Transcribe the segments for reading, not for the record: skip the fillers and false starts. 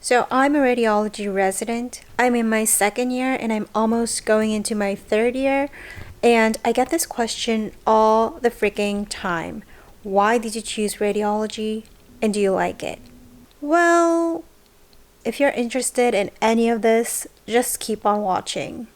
So I'm a radiology resident. I'm in my second year and I'm almost going into my third year. And I get this question all the freaking time. Why did you choose radiology and do you like it? Well, if you're interested in any of this, just keep on watching.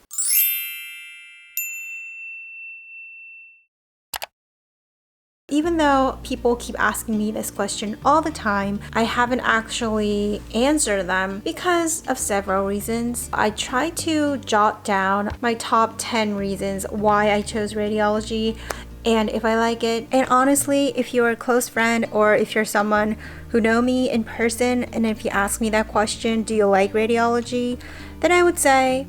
Even though people keep asking me this question all the time, I haven't actually answered them because of several reasons. I try to jot down my top 10 reasons why I chose radiology and if I like it. And honestly, if you're a close friend or if you're someone who know me in person and if you ask me that question, do you like radiology? Then I would say,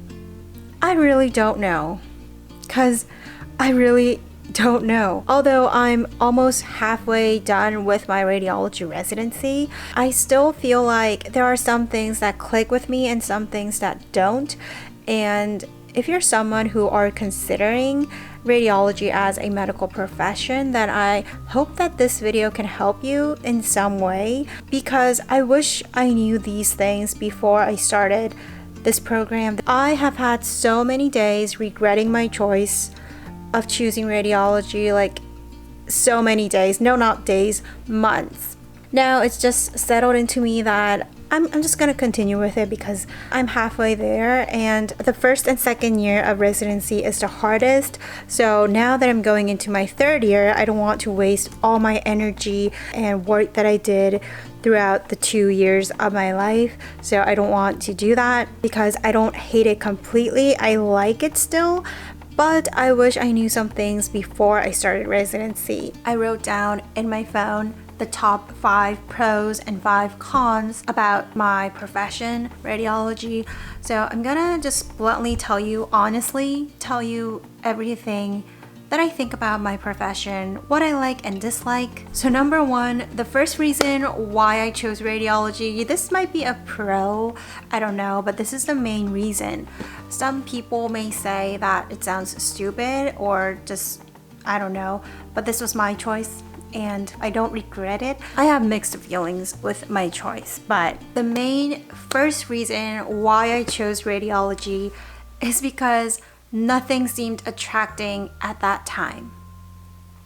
I really don't know. Because I really don't know. Although I'm almost halfway done with my radiology residency, I still feel like there are some things that click with me and some things that don't. And if you're someone who are considering radiology as a medical profession, then I hope that this video can help you in some way, because I wish I knew these things before I started this program. I have had so many days regretting my choice of choosing radiology, like so many days, no, not days, months. Now it's just settled into me that I'm just gonna continue with it because I'm halfway there, and the first and second year of residency is the hardest. So now that I'm going into my third year, I don't want to waste all my energy and work that I did throughout the 2 years of my life. So I don't want to do that because I don't hate it completely. I like it still, but I wish I knew some things before I started residency. I wrote down in my phone the top 5 pros and 5 cons about my profession, radiology. So I'm gonna just bluntly tell you, honestly, tell you everything that I think about my profession, what I like and dislike. So number 1, the first reason why I chose radiology, this might be a pro, I don't know, but this is the main reason. Some people may say that it sounds stupid or just, I don't know, but this was my choice and I don't regret it. I have mixed feelings with my choice, but the main first reason why I chose radiology is because nothing seemed attracting at that time.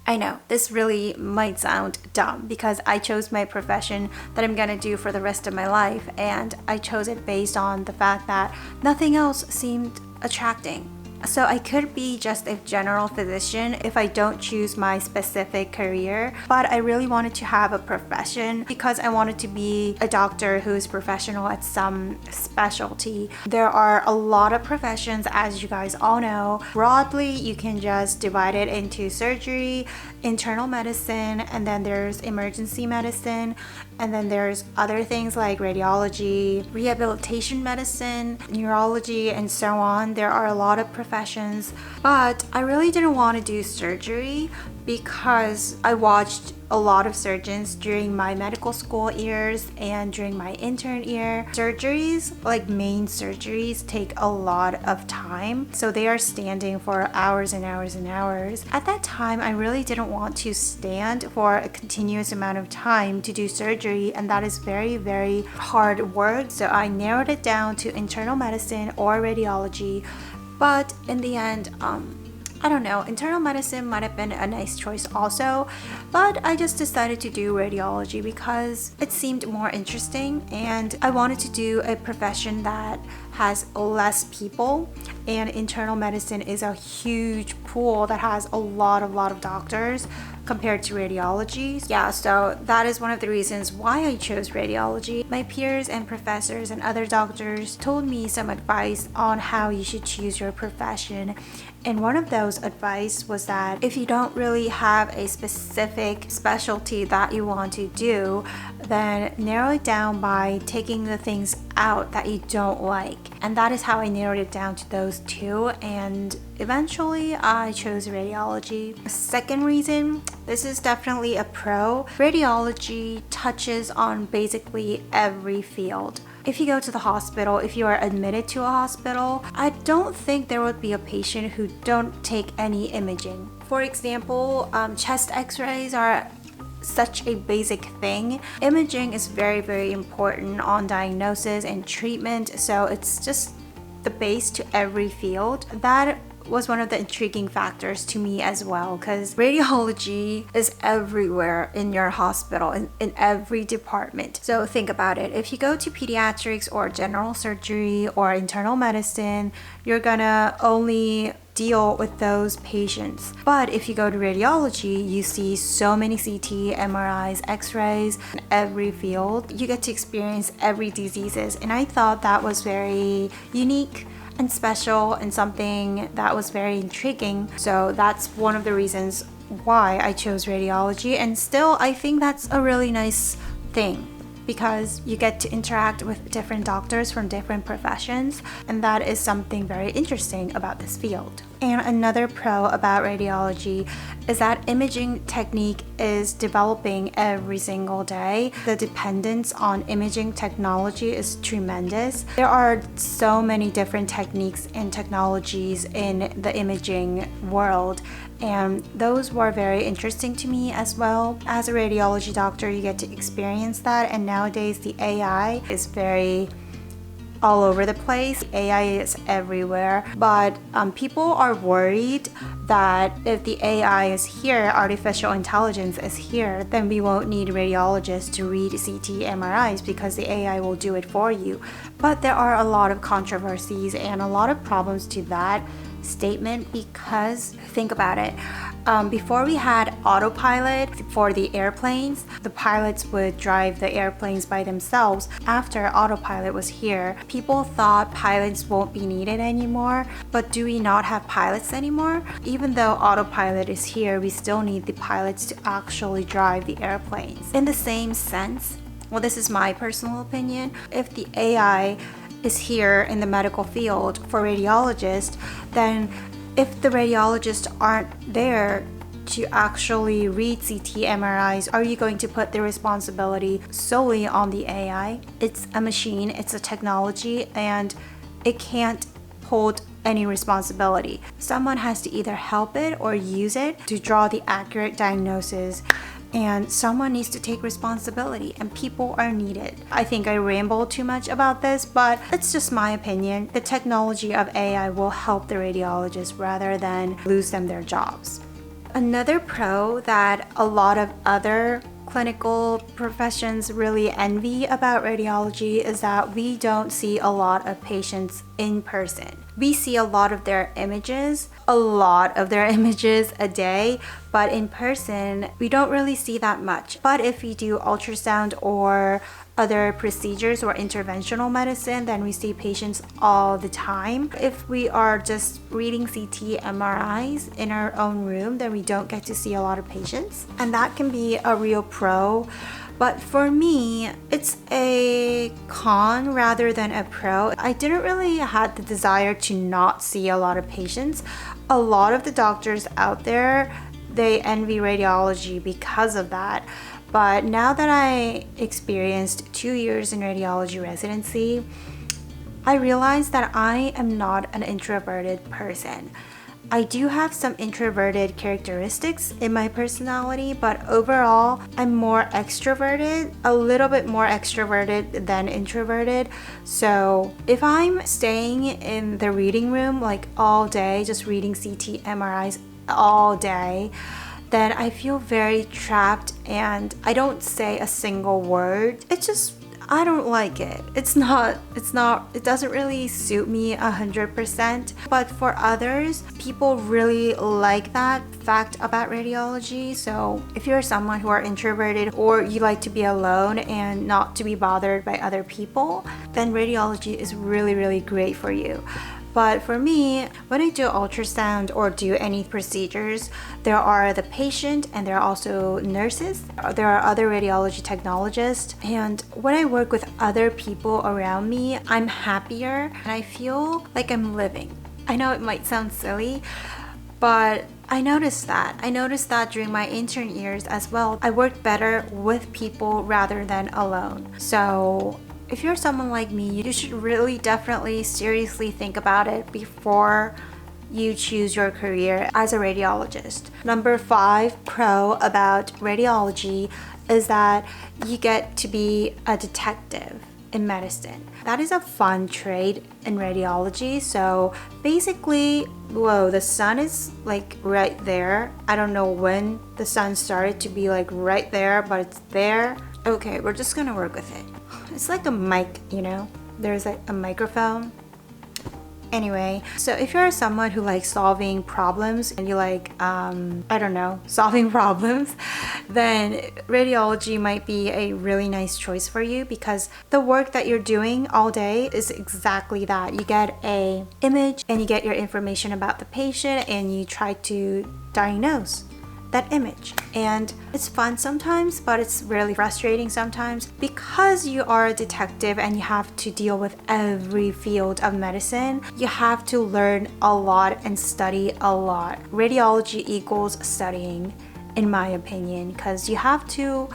I know, this really might sound dumb because I chose my profession that I'm gonna do for the rest of my life, and I chose it based on the fact that nothing else seemed attracting. So I could be just a general physician if I don't choose my specific career, but I really wanted to have a profession because I wanted to be a doctor who's professional at some specialty. There are a lot of professions, as you guys all know. Broadly, you can just divide it into surgery, internal medicine, and then there's emergency medicine, and then there's other things like radiology, rehabilitation medicine, neurology, and so on. There are a lot of professions, but I really didn't want to do surgery because I watched a lot of surgeons during my medical school years and during my intern year. Surgeries, like main surgeries, take a lot of time, so they are standing for hours and hours and hours. At that time, I really didn't want to stand for a continuous amount of time to do surgery, and that is very, very hard work. So I narrowed it down to internal medicine or radiology, but in the end, I don't know, internal medicine might have been a nice choice also, but I just decided to do radiology because it seemed more interesting and I wanted to do a profession that has less people, and internal medicine is a huge pool that has a lot of doctors compared to radiology. Yeah, so that is one of the reasons why I chose radiology. My peers and professors and other doctors told me some advice on how you should choose your profession, and one of those advice was that if you don't really have a specific specialty that you want to do, then narrow it down by taking the things out that you don't like. And that is how I narrowed it down to those 2, and eventually I chose radiology. Second reason, this is definitely a pro. Radiology touches on basically every field. If you go to the hospital, if you are admitted to a hospital, I don't think there would be a patient who don't take any imaging. For example, chest x-rays are such a basic thing. Imaging is very, very important on diagnosis and treatment, so it's just the base to every field. That was one of the intriguing factors to me as well, because radiology is everywhere in your hospital, in every department. So think about it. If you go to pediatrics or general surgery or internal medicine, you're gonna only deal with those patients. But if you go to radiology, you see so many CT, MRIs, X-rays in every field. You get to experience every diseases, and I thought that was very unique and special and something that was very intriguing. So that's one of the reasons why I chose radiology, and still I think that's a really nice thing, because you get to interact with different doctors from different professions, and that is something very interesting about this field. And another pro about radiology is that imaging technique is developing every single day. The dependence on imaging technology is tremendous. There are so many different techniques and technologies in the imaging world, and those were very interesting to me as well. As a radiology doctor, you get to experience that, and nowadays the AI is very all over the place. AI is everywhere, but people are worried that if the AI is here, artificial intelligence is here, then we won't need radiologists to read CT MRIs because the AI will do it for you. But there are a lot of controversies and a lot of problems to that statement, because think about it. Before we had autopilot for the airplanes, the pilots would drive the airplanes by themselves. After autopilot was here, people thought pilots won't be needed anymore. But do we not have pilots anymore? Even though autopilot is here, we still need the pilots to actually drive the airplanes. In the same sense, well, this is my personal opinion, if the AI is here in the medical field for radiologists, then if the radiologists aren't there to actually read CT MRIs, are you going to put the responsibility solely on the AI? It's a machine, it's a technology, and it can't hold any responsibility. Someone has to either help it or use it to draw the accurate diagnosis, and someone needs to take responsibility, and people are needed. I think I rambled too much about this, but it's just my opinion. The technology of AI will help the radiologists rather than lose them their jobs. Another pro that a lot of other clinical professions really envy about radiology is that we don't see a lot of patients in person. We see a lot of their images a day, but in person, we don't really see that much. But if we do ultrasound or other procedures or interventional medicine, then we see patients all the time. If we are just reading CT MRIs in our own room, then we don't get to see a lot of patients, and that can be a real pro. But for me, it's a con rather than a pro. I didn't really have the desire to not see a lot of patients. A lot of the doctors out there, they envy radiology because of that. But now that I experienced 2 years in radiology residency, I realized that I am not an introverted person. I do have some introverted characteristics in my personality, but overall, I'm more extroverted, a little bit more extroverted than introverted. So if I'm staying in the reading room like all day, just reading CT MRIs all day, then I feel very trapped and I don't say a single word. It's just, I don't like it. It doesn't really suit me 100%. But for others, people really like that fact about radiology. So if you're someone who are introverted or you like to be alone and not to be bothered by other people, then radiology is really, really great for you. But for me, when I do ultrasound or do any procedures, there are the patient and there are also nurses. There are other radiology technologists. And when I work with other people around me, I'm happier and I feel like I'm living. I know it might sound silly, but I noticed that. I noticed that during my intern years as well. I worked better with people rather than alone. So if you're someone like me, you should really definitely seriously think about it before you choose your career as a radiologist. Number 5 pro about radiology is that you get to be a detective in medicine. That is a fun trade in radiology. So basically, whoa, the sun is like right there. I don't know when the sun started to be like right there, but it's there. Okay, we're just gonna work with it. It's like a mic, you know? There's like a microphone. Anyway, so if you're someone who likes solving problems and you like, I don't know, solving problems, then radiology might be a really nice choice for you because the work that you're doing all day is exactly that. You get a image and you get your information about the patient and you try to diagnose that image. And it's fun sometimes, but it's really frustrating sometimes because you are a detective and you have to deal with every field of medicine. You have to learn a lot and study a lot. Radiology equals studying, in my opinion, because you have to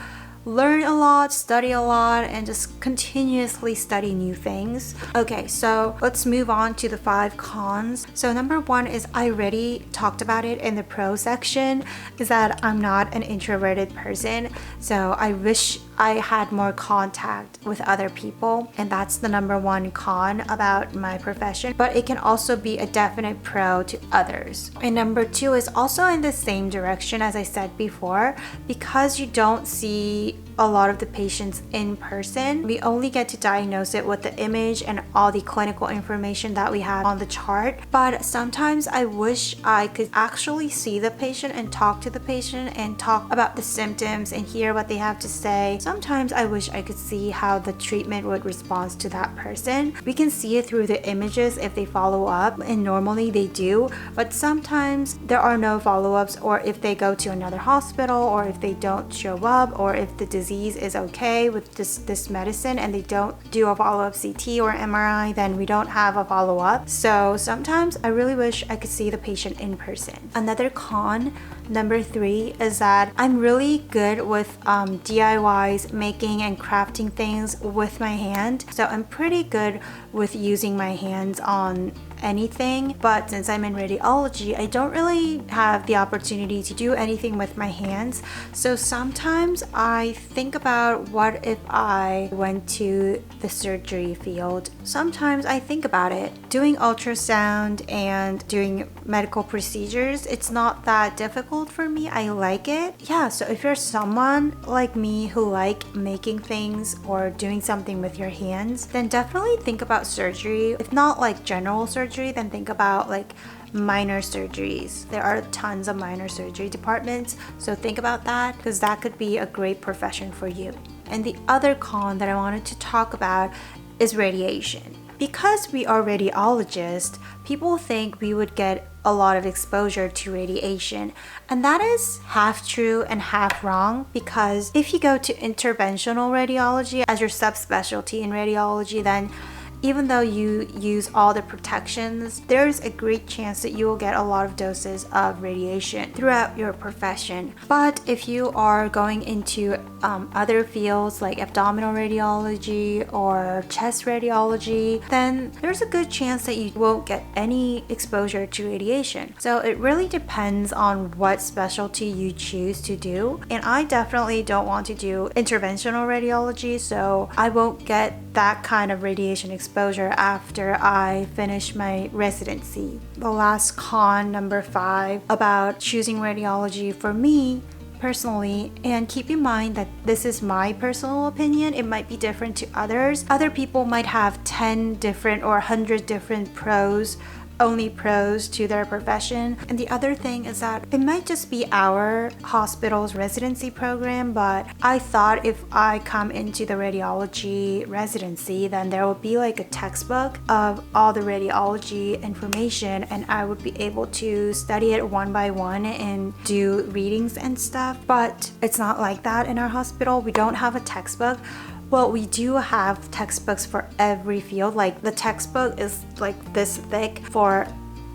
learn a lot, study a lot, and just continuously study new things. Okay, so let's move on to the 5 cons. So number 1 is, I already talked about it in the pro section, is that I'm not an introverted person. So I wish I had more contact with other people, and that's the number 1 con about my profession, but it can also be a definite pro to others. And number 2 is also in the same direction as I said before, because you don't see a lot of the patients in person. We only get to diagnose it with the image and all the clinical information that we have on the chart. But sometimes I wish I could actually see the patient and talk to the patient and talk about the symptoms and hear what they have to say. Sometimes I wish I could see how the treatment would respond to that person. We can see it through the images if they follow up, and normally they do, but sometimes there are no follow-ups, or if they go to another hospital, or if they don't show up, or if the disease is okay with this medicine and they don't do a follow-up CT or MRI, then we don't have a follow-up. So sometimes I really wish I could see the patient in person. Another con, number 3, is that I'm really good with DIYs, making and crafting things with my hand. So I'm pretty good with using my hands on anything, but since I'm in radiology, I don't really have the opportunity to do anything with my hands. So sometimes I think about, what if I went to the surgery field? Sometimes I think about it. Doing ultrasound and doing medical procedures, it's not that difficult for me. I like it. Yeah, so if you're someone like me who like making things or doing something with your hands, then definitely think about surgery. If not like general surgery, then think about like minor surgeries. There are tons of minor surgery departments, so think about that, because that could be a great profession for you. And the other con that I wanted to talk about is radiation. Because we are radiologists, people think we would get a lot of exposure to radiation, and that is half true and half wrong, because if you go to interventional radiology as your subspecialty in radiology, then even though you use all the protections, there's a great chance that you will get a lot of doses of radiation throughout your profession. But if you are going into other fields like abdominal radiology or chest radiology, then there's a good chance that you won't get any exposure to radiation. So it really depends on what specialty you choose to do. And I definitely don't want to do interventional radiology, so I won't get that kind of radiation exposure after I finish my residency. The last con, number 5, about choosing radiology for me personally, and keep in mind that this is my personal opinion, it might be different to others. Other people might have 10 different or 100 different only pros to their profession. And the other thing is that it might just be our hospital's residency program, but I thought if I come into the radiology residency, then there will be like a textbook of all the radiology information, and I would be able to study it one by one and do readings and stuff. But it's not like that in our hospital. We don't have a textbook. Well, we do have textbooks for every field. Like the textbook is like this thick for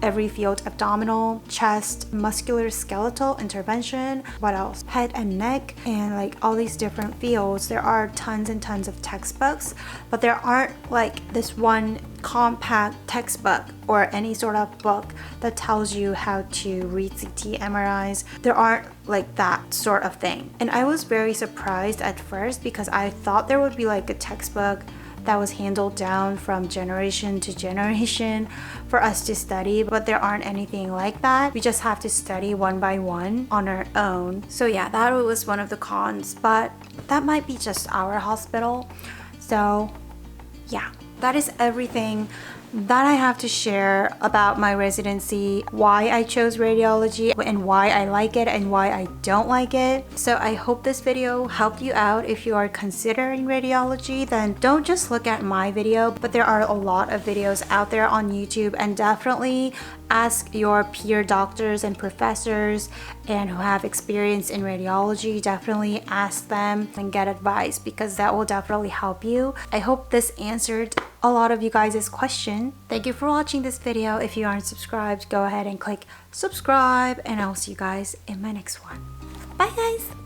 every field: abdominal, chest, musculoskeletal intervention, what else, head and neck, and like all these different fields. There are tons and tons of textbooks, but there aren't like this one compact textbook or any sort of book that tells you how to read CT MRIs. There aren't like that sort of thing. And I was very surprised at first because I thought there would be like a textbook that was handled down from generation to generation for us to study, but there aren't anything like that. We just have to study one by one on our own. So yeah, that was one of the cons, but that might be just our hospital. So yeah, that is everything that I have to share about my residency, why I chose radiology, and why I like it and why I don't like it. So I hope this video helped you out. If you are considering radiology, then don't just look at my video, but there are a lot of videos out there on YouTube, and definitely ask your peer doctors and professors and who have experience in radiology. Definitely ask them and get advice, because that will definitely help you. I hope this answered a lot of you guys' question. Thank you for watching this video. If you aren't subscribed, go ahead and click subscribe, and I'll see you guys in my next one. Bye guys!